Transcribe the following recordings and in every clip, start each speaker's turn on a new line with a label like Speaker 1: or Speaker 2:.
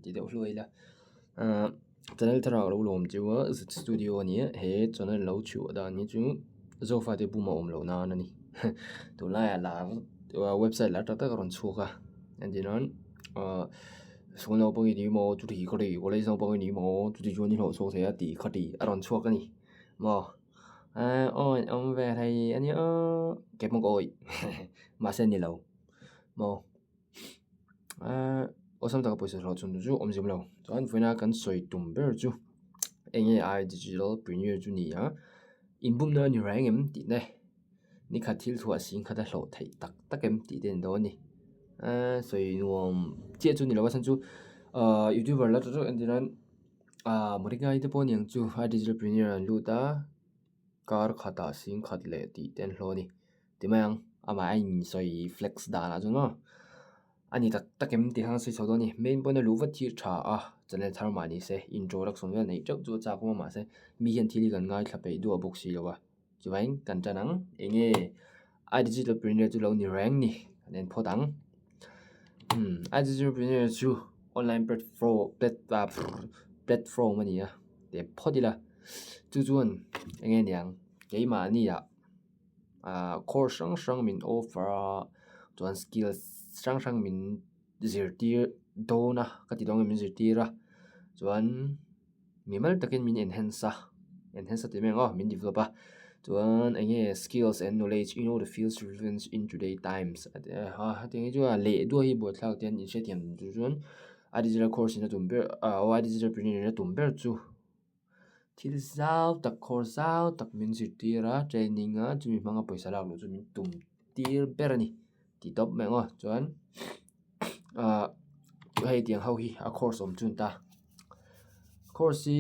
Speaker 1: ti deuh hlui la channel thara lo lom chiwa studio ni he channel lo chu da ni chu zofa te buma om lo na ni to la ya la website la ta ta ron chu ka and then số nào bao nhiêu mà chủ题có đi có lấy sao bao nhiêu mà chủ题cho những hồ số thế thì khó đi ron chu cái này mà ôi ông về thầy anh nhớ kẹp một ôi mà xem nhiều lâu mà ở trong đó bây giờ họ chọn chú ông xem lâu cho anh phải nói cần soi tụm bớt chú anh ấy ai digital premier chú nhỉ á in bùm nữa như vậy em tí này你看til thua xin khá lâu thầy tắc tắc em tí đến đó nè所以我接住你了，我上chú YouTuber là chú anh nói một cái itu pun yang chú digital premier anh lu ta car khata xin khát lệ tí đến lo nè thì mà ama anh soi flex đà là chú nó anh tắc tắc em tí hàng soi số đó nè main pun là lu vật chi trả cho nên thằng mà nè sẽ introduction về này trước chú cha cũng mà sẽ mi hiện thì gần ngay khắp ấy đua bốc xí rồi chú anh cần cho nắng anh nghe digital premier chú lâu nè rank nè nên phô đắng digital premier chú online platform mà nè để phô đi là chú anh nghe nhàng cái mà nè course sang mình offer tuan skills sang mình zirtir do na cái đó mình zirtir ra tuan mình mới takin mình enhance thì mình develop tuan anh skills and knowledge in all the fields relevant in today times tiếng chú lệ đua hi buat lao tiền sẽ tiền tuan digital course na tumber digital premier na tumber chú thì sao tak course sao tak mình zirtir ra training chú mình mang paisa lao chú mình tum tir berani thì top mẹ ngó chuan hay tiếng hậu hi course om chun ta course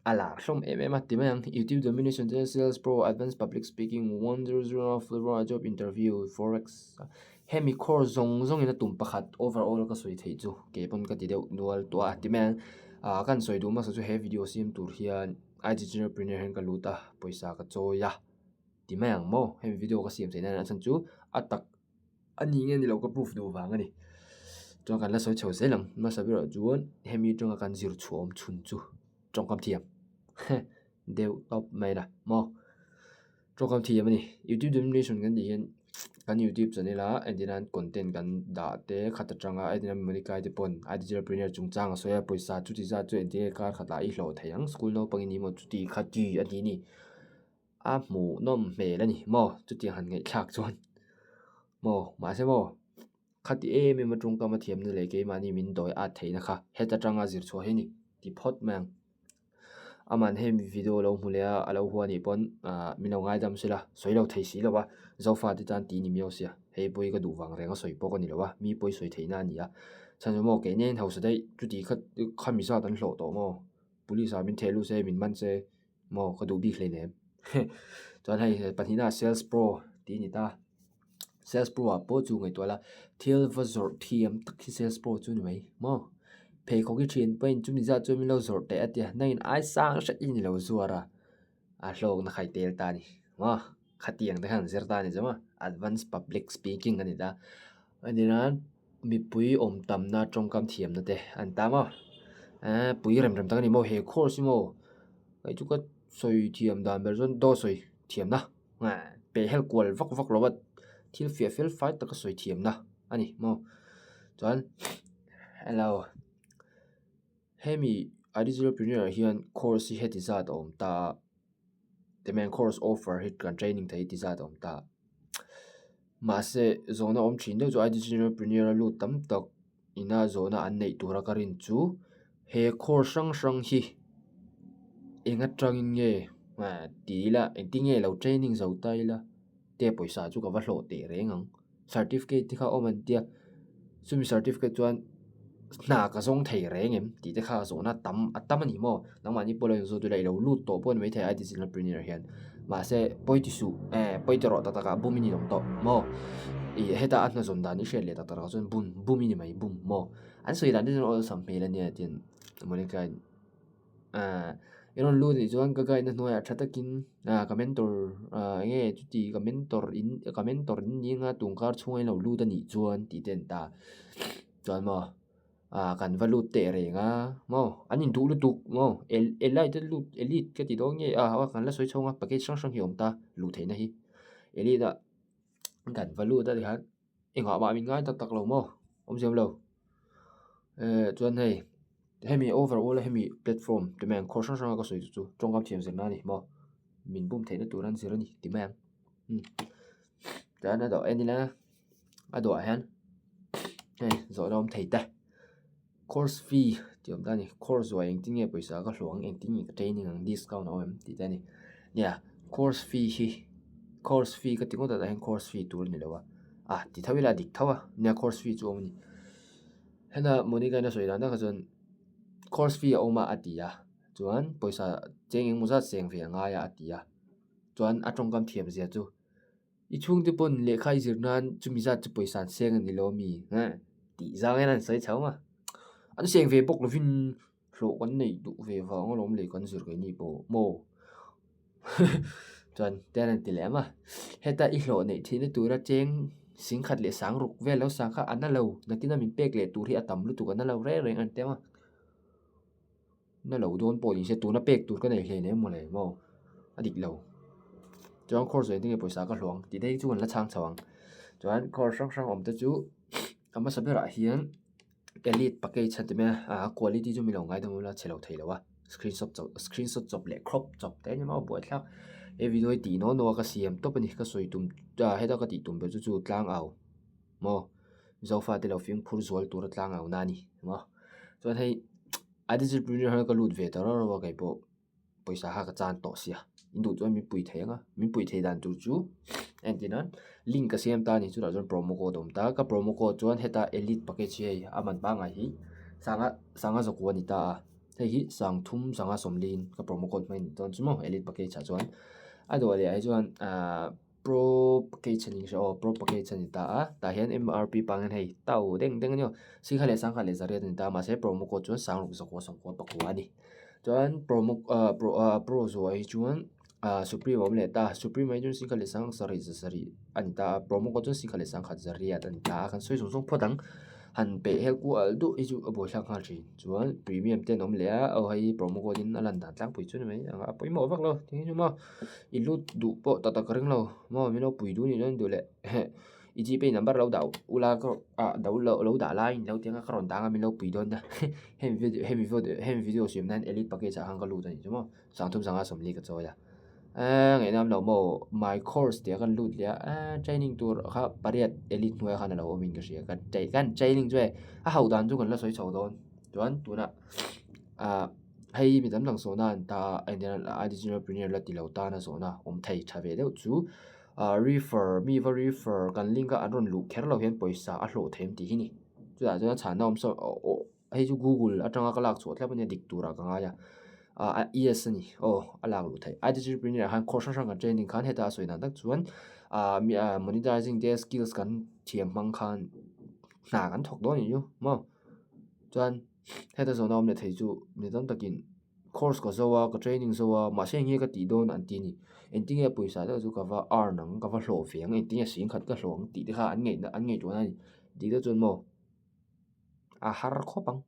Speaker 1: ala som em ti mang YouTube domination sales pro advanced public speaking 100 flavor job interview forex hemi course zong ina tum pakhat overall ka soi thei chu ke pon ka ti deuh nual to ti mang kan soi du ma sa chu he video sim tur hian digital entrepreneur hen ka luta poisa ka choya ti mang mo he video ka sim theina chan chu atak ani nge ni lo ka proof du wang ani cho kan la soi chho se lang ma sa bi ro chuan hemi tong kan zir chhom chun chu trong kam thiam deu top mai da mo trong kam thiam ani YouTube domination kan di hian kan YouTube channel a endinan content kan da te khata changa endinan monica de pon digital premier chung chang soya poisa chu ti za chu ende ka khata I hlo thayang school no pangini mo chu ti khati ani ni mu nom me la ni mo chu ti han ngai thak chon mo ma se mo khati me ma chung ka ma thiam ne le ke ma ni min doi theina kha heta changa zir chho he ni ti phot mang aman hem video lo mulea alo huani pon mino ngai dam sila soilo thei si lowa zofa ti tan ti ni mio sia hei poi ka du wang renga soi pok ani lowa mi poi soi theina ni chan mo ke nen house dai chu ti khat mi sa dan hlo to mo police min thelu se min man se mo ka du bi khle ne chan hai pathina sales pro ti ni ta sales pro po chu ngai to la thil vazor thiam tak sales pro chu ni mai mo pay ko ki thin pain chumi za chumi lo zor te atia nain ai sang sha in lo zuara hlong na khai tel ta ni ma khatiang da han zer ta ni jama advanced public speaking ani da anina mi pui om tam na trong kam thiam na te an ta ma pui rem ta ni mo he course mo ai chu ka soi thiam dan version do soi thiam na pe hel kwal vak lo wat thil fel fight ta ka soi thiam na ani mo chuan hello hemi digital entrepreneur hian course he ti za om ta the main course offer hit kan training thei ti za om ta ma se zona om thin de jo digital entrepreneur lu tam tak ina zona an nei tura karin chu he course sang hi enga trangin nge ma ti la entinge lo training zo tai la te poisa chu ka va hlo te rengang certificate ti kha oman tia sumi certificate chuan na ka zong thei reng em ti te kha zo na tam ani mo nang mani polo zo tu lai lo lut to pon mai thai digital entrepreneur hian ma se poi ti su poi te ro ta ka bumi ni dom to mo heta an na zon da ni shele ta ra zon bumi ni mai bum mo an soi dan den all sam me la ni tin monica iron lu ni chuan ka gai na hnuai a thatakin ka mentor nge chu ti ka mentor in ni nga tungkar chhungai lo lu da ni chuan ti ten ta chuan mo kan valut te re nga mo anin du lu tuk mo elite lu elite ka ti dong ye kan la soi chonga package sang hi om ta lu theina hi elite da kan valut da han engwa ba min ngai tak lo mo om jem lo chuan hei hemi overall hemi platform te mang khor sang ka soi chu chongam thiam zen na ni mo min bum theina turan zira ni ti mang ta na do enila ado han hei zo dom thei ta course fee tiom ta ni course wa eng tinge paisa ka hluang eng tingi ka training ang discount om ti ta ni ya course fee ka tingo ta hen course fee tur ni lawa ti thawila dik thawa nya course fee chu om ni hena moni ka na soida na ka chon course fee oma atia chuan paisa chengeng muza cheng ve nga ya atia chuan atong kam thiam zia chu I chung te pon le khai zirnan chumi za chu paisa seng ni lo mi ha ti zang en an sai chau ma an seng ve bok lovin hlo kan nei du ve wa ngolom le kan zir kai ni po mo chuan ten an ti le ma heta I hlo nei thina tura cheng sing khat le sang ruk ve lo sang kha an na lo natina min pek le tur hi atam lu tu kan na lo re reng an te ma na lo don po ni se tu na pek tur ka nei hle ne mo le mo adik lo chuan course ve ding e paisa ka hluang ti dei chu kan la chang chawang chuan course sang om te chu ama sabera hian elite package chat me quality chu mi lo ngai dong la chelo thei lo wa screenshot chop le crop chop te ni ma bo thak e video ti no ka siam to pani ka soi tum heda ka ti tum be chu tlang au mo zo fa te lo film phur zol tur tlang au na ni mo chuan hei entrepreneur ha ka lut ve ta ro wa kai po paisa ha ka chan to sia indu chuan mi pui thei dan chu antinan link ka siam ta ni chu ron promo code om ta ka promo code chuan heta elite package hei aman pa nga hi sanga zokwa ni ta hei hi sang thum sanga somlin ka promo code mai ton chumo elite package cha chuan ado le ai chuan pro package ni sho pro package ni ta hian MRP pangan hei tau deng nyo si khale sang khale zare ni ta ma se promo code chuan sang zokwa songkwa pakwa ni chuan pro zo ai chuan supreme om le ta supreme ai jun sikale sang sari anita promo ko jun sikale sang khat zaria anita kan soi song phodang han pe hel ku al du iju abo sang kha thi chuan premium ten om le a hai promo ko din alan da tlang pui chu mai anga pui mo vak lo ting chu ma ilut du po ta kring lo mo mi lo pui du ni don du le iji pe number lo dau ula ko dau lo da lai lo tiang ka ron dang mi lo pui don da hem video sim nan elite package hang ka lu da ni chu mo sang thum sanga som li ka cho ya ngày năm đầu mô my course thì kan lut lia training tour kha pariat elite nuai khan lo min ka sia kan training chwe hau dan chu kan la soi chho don tuan tuna hei mi dam lang so na ta indian entrepreneur la ti lo ta na so na om thei thave deu chu refer kan link ka aron lu kher lo hian poisa a hlo them ti hi ni chu da chu chan na om so hei chu google atanga ka lak chho thlap ne dik tura ka nga ya yes ni alang lu thai entrepreneur han course sang kan training khan heta soina dak chuan monetizing their skills kan thiam mang khan na kan thok do ni yu mo chuan heta so nom le thei chu ni dam takin course ko zowa ko training zowa ma se nge ka ti don an ti ni enting e puisa da chu ka va nang ka va hlo fiang enting e sing khat ka hlong ti de kha an ngei to na ni ti da chun mo har khopang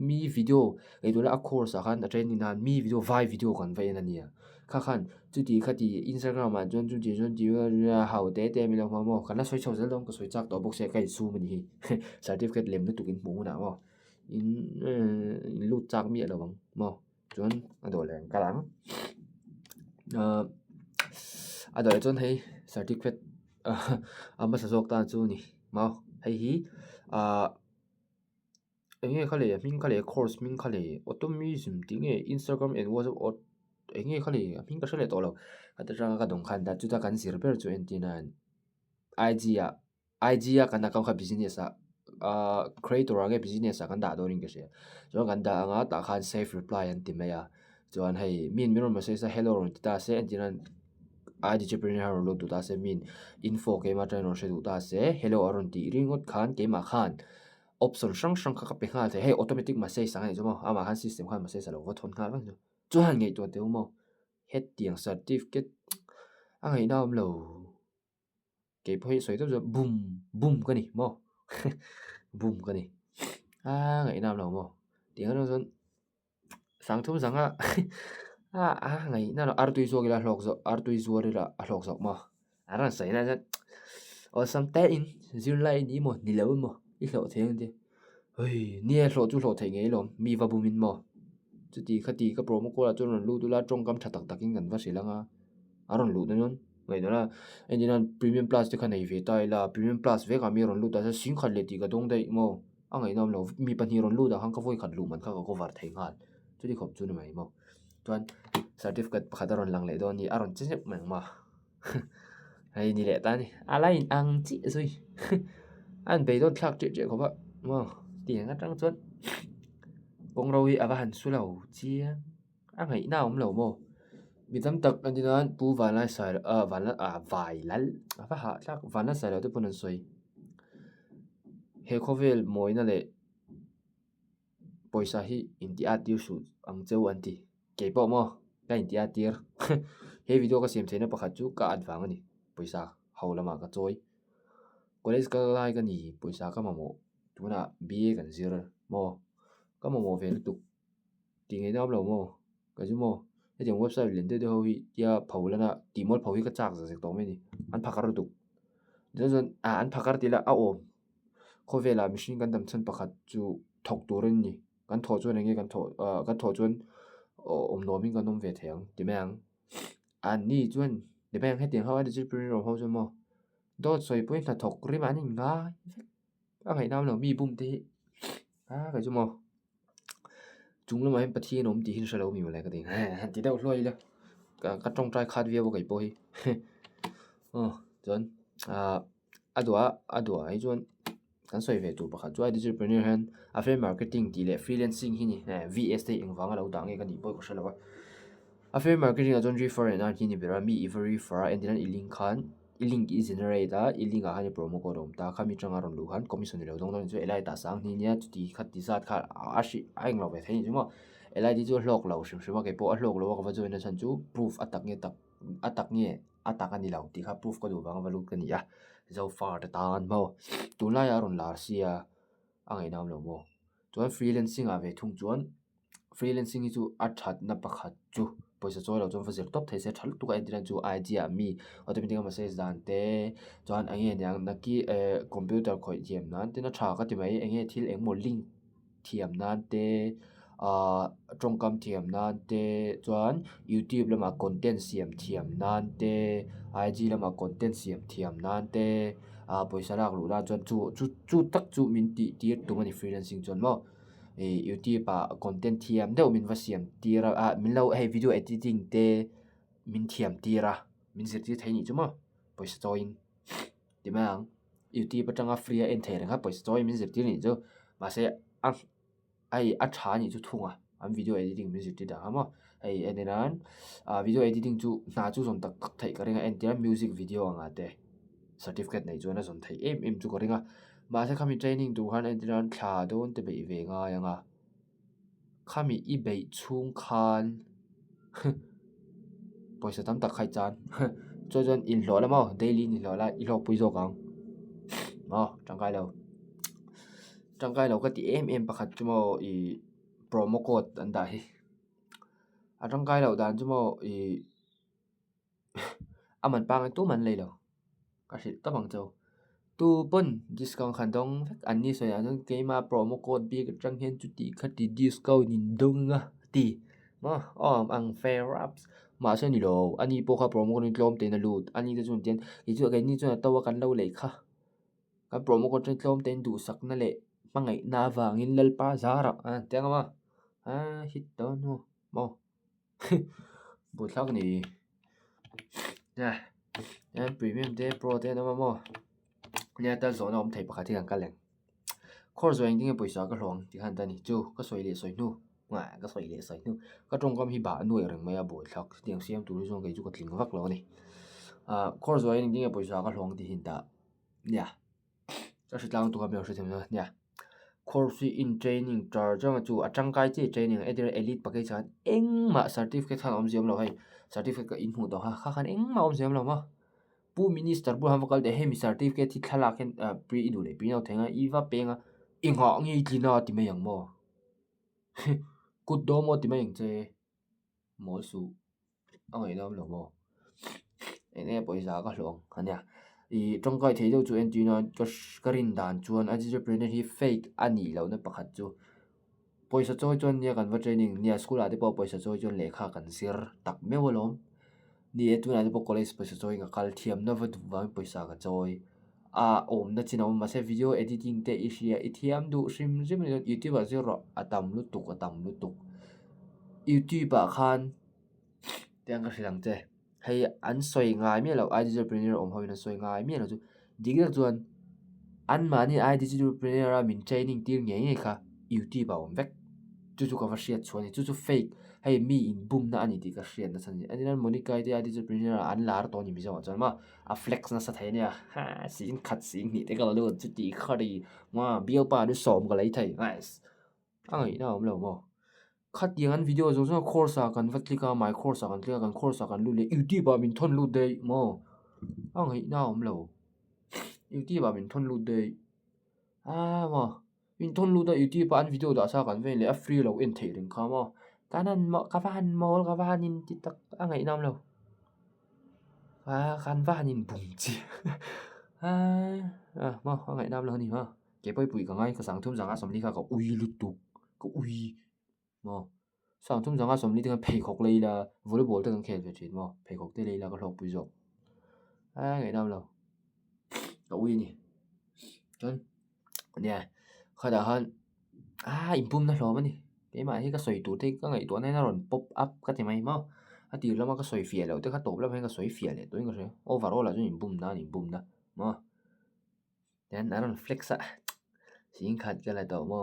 Speaker 1: mi video ei dola a course a khan a training nan mi video vai video kan ve na nia kha khan chu ti khati Instagram ma jon ti how te mi lo mo kan la soi chho zel dom ko soi chak to box se kai su mani hi certificate lem nu tukin mu na mo in lut chak mi lo bang mo chon a do le ka lang a do le chon hei certificate ama sa jok ta chu ni mo hei hi enge khale min khale course min khale automation tinge Instagram and WhatsApp enge khale min ka shale to lo ata ranga ka dong khan da chu ta kan sir ber chu entinan IG ya kan ka kha business creator age business kan da do ring ke se so kan da anga ta khan safe reply an ti maya chuan hei min mi ron ma se sa hello ron ta se entinan entrepreneur lo tu ta se min info ke ma trainer se tu ta se hello aron ti ringot khan ke ma khan option sang kha pe kha the hey automatic message sang ai zo mo ama han system khan message lo wa thon kha bang chu han ngei to te mo het tiang certificate angai nam lo ke phoi soi to boom ka ni mo boom ka ni ngày nào lâu mo tiếng nó dân sáng thum sáng ngày nào artui zo gila lok zo artui zo gila lok zo mo ran sai na dân ở sam te in zin lai ni mo ni lâu mo ít lộ thế đi ơi nia lộ chú lộ thấy nghe lom mi va bu min mo chú tí khát tí cái promo code là chú lần lưu tu la trong cam chặt tắc tắc in gần phát là nga ron lưu nên vậy đó là anh nên premium plus thì khăn này về tay là premium plus về cả mi ron lưu ta sẽ xin khăn lệ tí cái đông đây mo ngày nào lâu mi pan hi ron lưu da hang cái voi khăn lưu mình cái vật thấy ngal chú đi khop chú này mày mo tuan certificate khát ron lang lệ đó ni ron chết nhấp mày mà hay ni lệ ta ni alai ang chi rồi anh bây giờ thắc chết chết không vậy mo tiền cái trăng chuột bông rau à và su lẩu chia ngày nào cũng lẩu mo bị tấm tật anh đi nói bù vài lại xài vài lại vài lại và hạ chắc vài lại xài là tôi muốn xoay he khovel moi na le poisa hi india tir su ang cheu anti ke po mo ka india tir he video ka sem thena pakhat chu ka adwang ani poisa haulama ka choi college ka lai ka ni poisa ka mamo tuna ba kan zero mo ka mamo vel tu tingai nam lo mo ka ju mo he jeng website len de ho hi ya phaulana timol phawi ka chak za to me ni an phakar tu don an phakar tila a om khovel a machine kan dam chan pakhat chu thok turin ni kan tho chuan enge kan tho chuan noming kan nom ve theng ti mang an ni chuan de bang he tiang hawa digital printer ho chu mo do soi point la thok ri man nga a ngai nam lo mi bum te ka chu mo chung lo mai pathi nom ti hin salo mi wala ka ding ti dau hloi la ka trong trai khat via bo kai poi chuan adwa ai chuan kan soi ve tu pakhat chu digital printer han affiliate marketing ti le freelancing hi ni VS te engwanga lo dang e kan ni poi ko shala affiliate marketing a jonri for an hi ni bera mi every for and then link khan link is generate a link a hani promo code om ta khami changa ron lu khan commission lo dong dong chu elai ta sang ni nia ti khat ti zat kha a shi aing lo ve thai ni mo elai di chu hlok lo shim shima ke po a hlok lo ka va join chan chu proof atak nge atak ani lo ti kha proof ko du wang va lu kan ya zo far ta tan mo tu la ya ron la sia angai nam lo mo chuan freelancing a ve thung chuan freelancing hi chu a that na pakhat chu poisa choi lo chuan fa zir top thei se thal tu ka entran chu idea mi automatic message dan te chuan ange nyang na ki computer khoi jem nan te na tha ka ti mai enge thil eng mo link thiam nan te trong kam thiam nan te chuan youtube lama content siam thiam nan te IG lama content siam thiam nan te poisa lak lu dan chuan chu tak chu min ti tu mani freelancing chuan mo youtube content thiam deuh min va siam tira min lo video editing te min thiam tira min zir ti thei ni chu mo poisa join ti mang youtube atanga free en thei renga poisa join min zir ti ni chu ma se a tha ni chu thunga am video editing min zir ti da mo enenan video editing chu na chu zon tak tak thei ka renga en tira music video anga te certificate nei chu na zon thei em chu ka renga ma se khami training tu han en tira thla don te be ve nga yanga khami i bei chung khan poisa tam tak khai chan cho jon in hlo lama daily ni hlo la i hlo pui zo kang tangkai lo ka ti em pakhat chu mo i promo code an da hi tangkai lo dan chu mo i aman pang tu man le lo ka hrit ta bang cho tu pon discount khan dong an ni so ya jong ke ma promo code bi ka chang hen chu ti khat ti discount nin dong a ti ma ang fair ups ma se ni lo ani po kha promo code ni tlom te na lut ani te chun tian i chu ga ni chu na tawa kan lo le kha ka promo code ni tlom ten du sak na le mangai na wangin lalpa zara tiang ma hit don no mo bu thak ni premium te pro te na mo nya ta zo na om thei pakhat hi kan leng khor zo ending e poisa ka hlong ti han ta ni chu ka soi le soi nu ka soi le soi nu ka tong kam hi ba nu reng mai a bo thak tiang siam tu zo ke chu ka tling vak lo ni khor zo ending e poisa ka hlong ti hin ta nya cha shitlang tu ka me shi them nya course in training charge chu atangkai che training elite pakai chan engma certificate khan om jam lo hai certificate ka in hu do ha khan engma om jam lo ma pu minister bu ham kal de hemi certificate thi thala khen pre idu le pin au thenga iwa penga inga ngi tina ti me yang mo kut do mo ti me yang che mo su angai nam lo mo ene poisa ka hlong ania I trong kai thei deuh chu en tina ka rin dan chuan a entrepreneur hi fake ani lo na pakhat chu poisa chawi chuan nia kan va training nia school ate po poisa chawi chuan lekha kan sir tak mewalom ni etuna te po college poisa chawi nga kal thiam na va du wa poisa ka chawi a om na china ma se video editing te isia ithiam du sim sim youtube a zero atam lu tuk youtube a khan tiang ka hrilang che hei an soi ngai me lo entrepreneur om hoina soi ngai me lo chu ding chuan an mani entrepreneur a min training tir nge nge kha youtube a om vek chu ka va hriat chuan chu fake hei mi in boom na ani ti ka hriat na chani ani nan monica te entrepreneur an lar to ni mi zo chuan ma a flex na sa thai nia ha sin khat sin ni te ka lo chu ti khari ma bial pa du som ka lai thai nice angai na om lo mo khát tiếng ăn video rồi sao course à cần vật click my course à cần click cần course à cần lưu lấy YouTube à mình thôn lưu đây mà anh ấy nào không lâu YouTube à mình thôn lưu đây à mà mình thôn lưu đây YouTube ăn video đã sao cần về lấy free lâu in thể đừng có mà cáiนั้นcái van mall cái van nhìn thì tắc anh ấy nào lâu à cái van nhìn bùng chi à mà anh ấy nào lâu nhỉ mà cái bơi bụi cái ngay cái sáng thum sáng á xong đi cái ui lụt tụ cái ui mà sáng thum sáng á xong đi cái phê khóc lấy là volleyball cái khen về chuyện mà phê khóc tới lấy là cái lọc bụi rộng à ngày nào lâu cái ui nhỉ chân nè khai đã hơn à impum na lo mà nè cái mà cái sợi tụ thế cái ngày tụ này nó còn pop up cái gì mày mà à điều là mà cái sợi phìa rồi tới cái tổ là cái sợi phìa này tôi cái overall là cho impum na mà then I don't flex á xin khát cái là tổ mà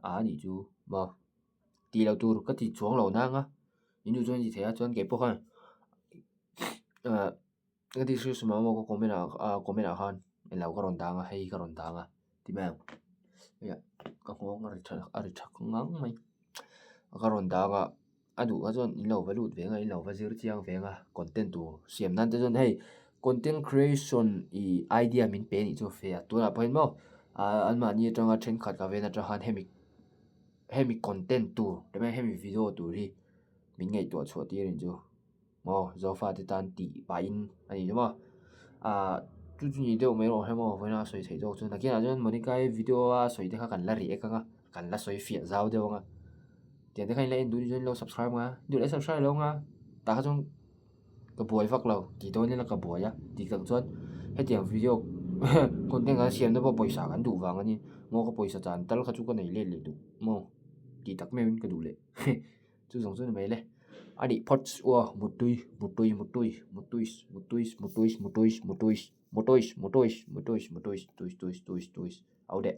Speaker 1: à你就mà đi lâu tu cái thì xuống lầu nang á你就专辑睇下专给不看cái thì是什么我讲咩啦啊讲咩啦看你留個論壇啊係個論壇啊點樣哎呀個我查ngang mày cái論壇啊à đủ cái chọn in lâu phải lụt về ngay in lâu phải giữ chiang về ngay content tu xem nan tới chọn hey content creation i idea min pe ni cho fe tu là point mo à anh mà như trong cái trend khát cà phê na cho han hemi content tu để mà hemi video tu đi mình ngay tu cho tiền cho mà do pha thì tan tỷ bài in anh đúng không à chú ý đều mấy rồi hay mà với nó soi thấy đâu cho nên là cho một cái video soi thì khác là rẻ cả cần là soi phiền giao đâu nga tiền thì khai lên đuôi cho lâu subscribe nga đuôi lại subscribe lâu nga ta trong cái buổi phát lâu thì tôi nên là cái buổi á thì cần cho hết tiền video còn tiền cái xem nó bao bồi sản đủ vàng anh mua cái bồi sản tao cái chú cái này lên đủ mua thì tắc mấy cái đủ lệ chú dùng cho mấy lệ Adi pots wah mutui aude